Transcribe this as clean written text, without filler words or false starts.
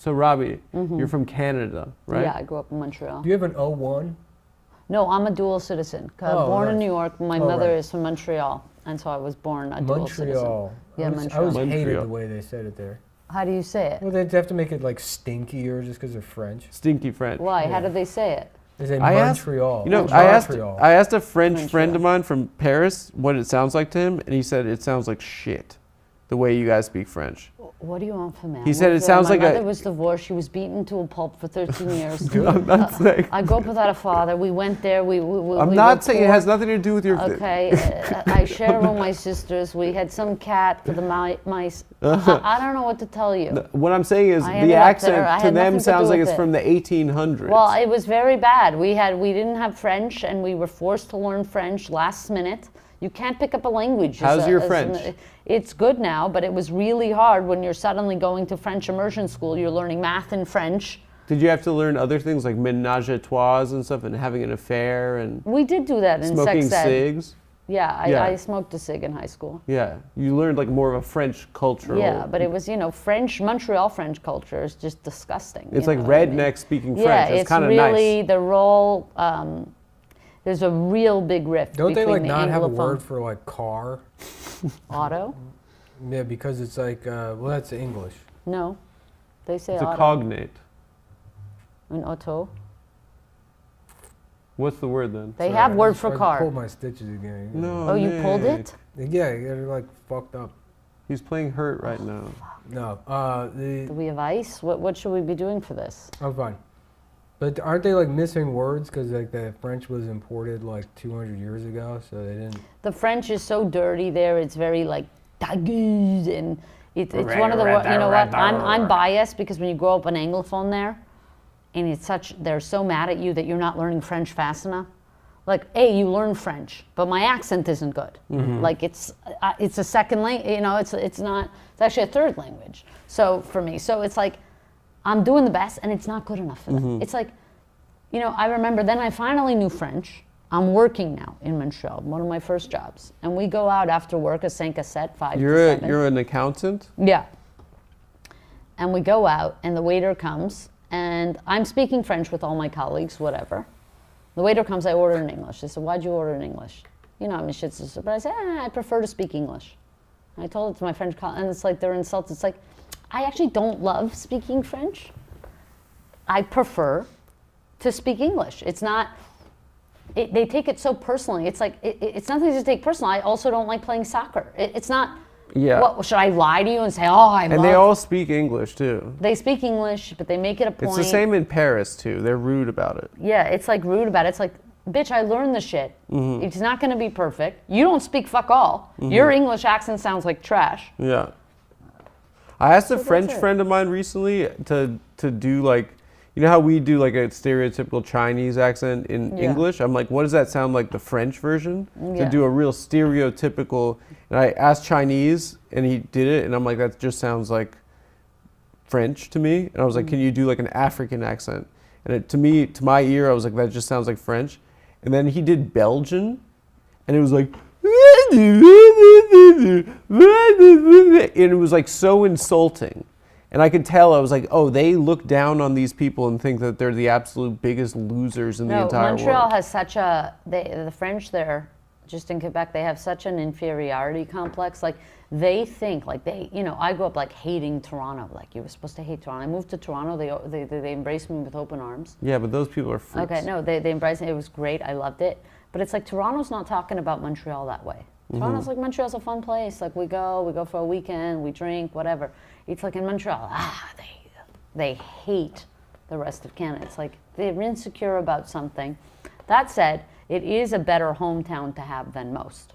So Robbie, you're from Canada, right? Yeah, I grew up in Montreal. Do you have an O1? No, I'm a dual citizen. Born in New York. My mother is from Montreal, and so I was born a dual citizen. Montreal. Yeah, I Montreal. always Montreal. hated the way they said it there. How do you say it? Well, they have to make it like stinkier just because they're French. Stinky French. Why? How do they say it? They say I asked- Montreal. You know, Montreal. I asked a French Montreal. friend of mine from Paris what it sounds like to him, and he said it sounds like shit, the way you guys speak French. What do you want from me? He said it sounds like my mother was divorced. She was beaten to a pulp for 13 years. I'm not saying. I grew up without a father. We went there. I'm we not were saying poor. it has nothing to do with your. Okay, I share with my sisters. We had some cat for the mice. I don't know what to tell you. What I'm saying is I the ended up there. I accent to had them nothing to sounds do like with it's it. from the 1800s. Well, it was very bad. We didn't have French, and we were forced to learn French last minute. You can't pick up a language. How's your French? It's good now, but it was really hard when you're suddenly going to French immersion school. You're learning math in French. Did you have to learn other things like ménage à trois and stuff, and having an affair and We did do that in smoking sex ed. cigs? Yeah, Yeah. I smoked a cig in high school. Yeah, you learned like more of a French cultural. Yeah, but it was, French, Montreal French culture is just disgusting. It's you like know what I mean? redneck speaking Yeah, French. It's kind of really nice. the role. There's a real big rift Don't they between like the not have a Anglophone word for like car? auto. Yeah, because it's like, well, that's English. No, they say It's a auto. cognate. An auto. What's the word then? They Sorry, have I word just- for I car. pulled my stitches again. No. Oh, you pulled Nick. it? Yeah, they're like fucked up. He's playing hurt right now. No, Do we have ice? What should we be doing for this? I'm fine. But aren't they like missing words because like the French was imported like 200 years ago, so they didn't. The French is so dirty there. It's very like dagoos, and it's one of the you know what? I'm biased because when you grow up an Anglophone there, and they're so mad at you that you're not learning French fast enough. Like, you learn French, but my accent isn't good. Like it's a second language. It's not. It's actually a third language. So for me, it's like I'm doing the best, and it's not good enough for them. It's like, I remember then I finally knew French. I'm working now in Montreal, one of my first jobs, and we go out after work at 5 to 7. You're an accountant? Yeah. And we go out, and the waiter comes, and I'm speaking French with all my colleagues, whatever. The waiter comes, I order in English. They said, why'd you order in English? I'm a shit sister. But I said, I prefer to speak English. And I told it to my French colleagues, and it's like they're insulted. It's like, I actually don't love speaking French. I prefer to speak English. It's not, they take it so personally. It's like, it's nothing to take personally. I also don't like playing soccer. It's not, Yeah. what, should I lie to you and say, I love... And they all speak English too. They speak English, but they make it a point. It's the same in Paris too. They're rude about it. Yeah, it's like rude about it. It's like, bitch, I learned the shit. It's not going to be perfect. You don't speak fuck all. Your English accent sounds like trash. Yeah. I asked a that's French it. friend of mine recently to do like, you know how we do like a stereotypical Chinese accent in Yeah. English? I'm like, what does that sound like the French version? Yeah. To do a real stereotypical, and I asked Chinese and he did it and I'm like, that just sounds like French to me. And I was like, can you do like an African accent? And to my ear, I was like, that just sounds like French. And then he did Belgian and it was like, and it was like so insulting. And I could tell, I was like, oh, they look down on these people and think that they're the absolute biggest losers in the entire Montreal world. has such the French there, just in Quebec, they have such an inferiority complex. Like, they think, like I grew up like hating Toronto. Like, you were supposed to hate Toronto. I moved to Toronto, they embraced me with open arms. Yeah, but those people are freaks. Okay, no, they embraced me. It was great. I loved it. But it's like Toronto's not talking about Montreal that way. Toronto's like, Montreal's a fun place. Like, we go for a weekend, we drink, whatever. It's like in Montreal, they hate the rest of Canada. It's like they're insecure about something. That said, it is a better hometown to have than most.